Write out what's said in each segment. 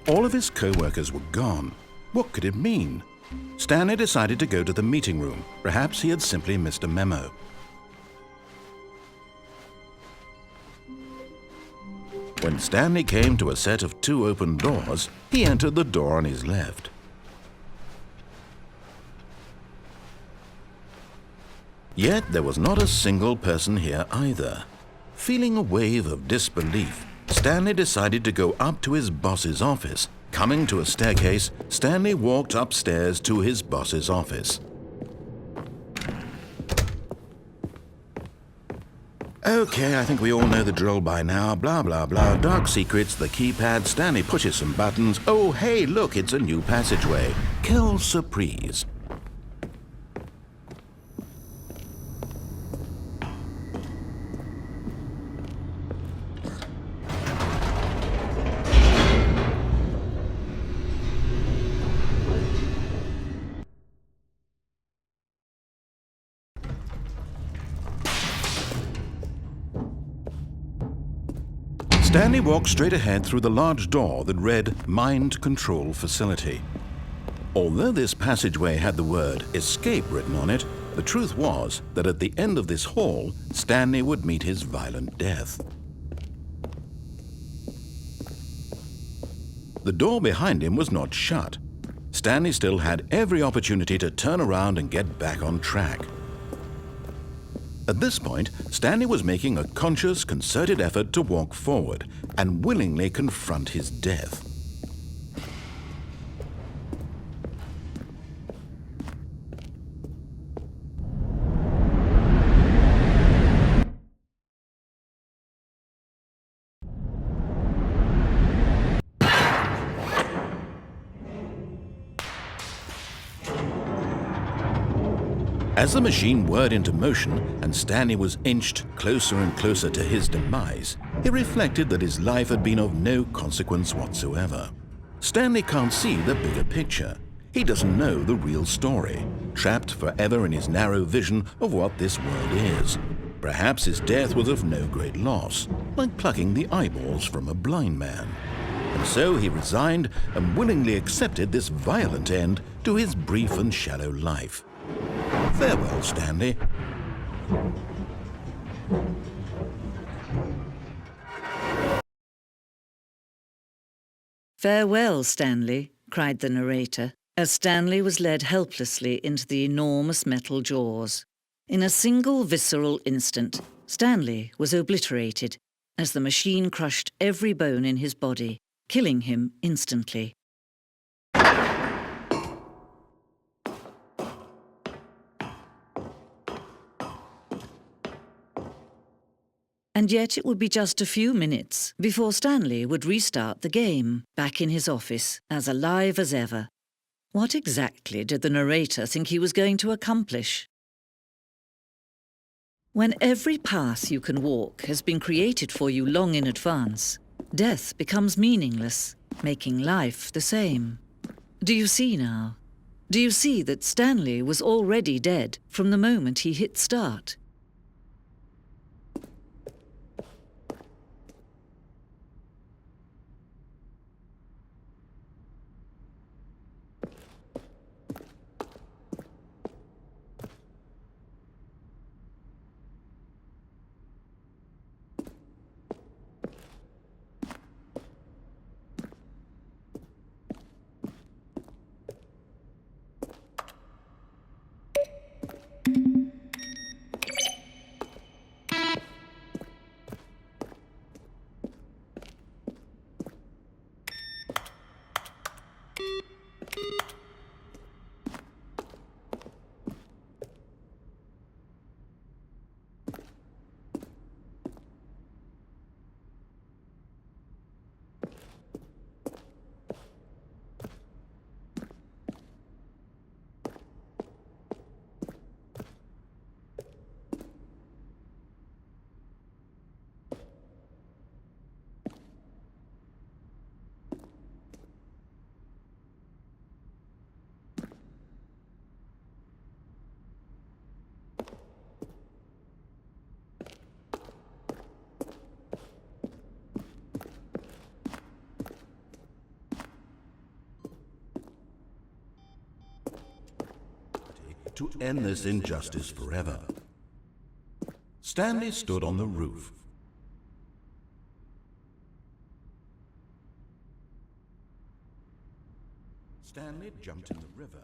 All of his co-workers were gone. What could it mean? Stanley decided to go to the meeting room. Perhaps he had simply missed a memo. When Stanley came to a set of 2 open doors, he entered the door on his left. Yet there was not a single person here either. Feeling a wave of disbelief, Stanley decided to go up to his boss's office. Coming to a staircase, Stanley walked upstairs to his boss's office. Okay, I think we all know the drill by now. Blah, blah, blah. Dark secrets, the keypad. Stanley pushes some buttons. Oh, hey, look, it's a new passageway. Quelle surprise. Stanley walked straight ahead through the large door that read Mind Control Facility. Although this passageway had the word escape written on it, the truth was that at the end of this hall, Stanley would meet his violent death. The door behind him was not shut. Stanley still had every opportunity to turn around and get back on track. At this point, Stanley was making a conscious, concerted effort to walk forward and willingly confront his death. As the machine whirred into motion and Stanley was inched closer and closer to his demise, he reflected that his life had been of no consequence whatsoever. Stanley can't see the bigger picture. He doesn't know the real story, trapped forever in his narrow vision of what this world is. Perhaps his death was of no great loss, like plucking the eyeballs from a blind man. And so he resigned and willingly accepted this violent end to his brief and shallow life. Farewell, Stanley. Farewell, Stanley, cried the narrator, as Stanley was led helplessly into the enormous metal jaws. In a single visceral instant, Stanley was obliterated as the machine crushed every bone in his body, killing him instantly. And yet it would be just a few minutes before Stanley would restart the game, back in his office, as alive as ever. What exactly did the narrator think he was going to accomplish? When every path you can walk has been created for you long in advance, death becomes meaningless, making life the same. Do you see now? Do you see that Stanley was already dead from the moment he hit start? to end this injustice forever. Stanley stood on the roof. Stanley jumped in the river.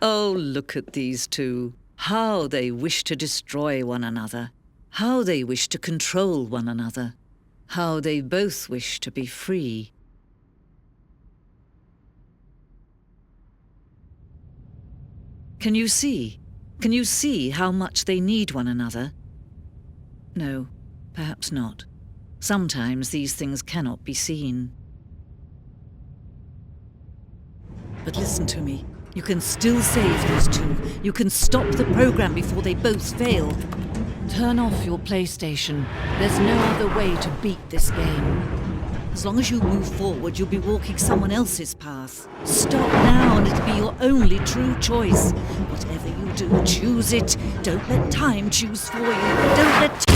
Oh, look at these two. How they wish to destroy one another. How they wish to control one another. How they both wish to be free. Can you see? Can you see how much they need one another? No, perhaps not. Sometimes these things cannot be seen. But listen to me. You can still save these two. You can stop the program before they both fail. Turn off your PlayStation. There's no other way to beat this game. As long as you move forward, you'll be walking someone else's path. Stop now and it'll be your only true choice. Whatever you do, choose it. Don't let time choose for you. Don't let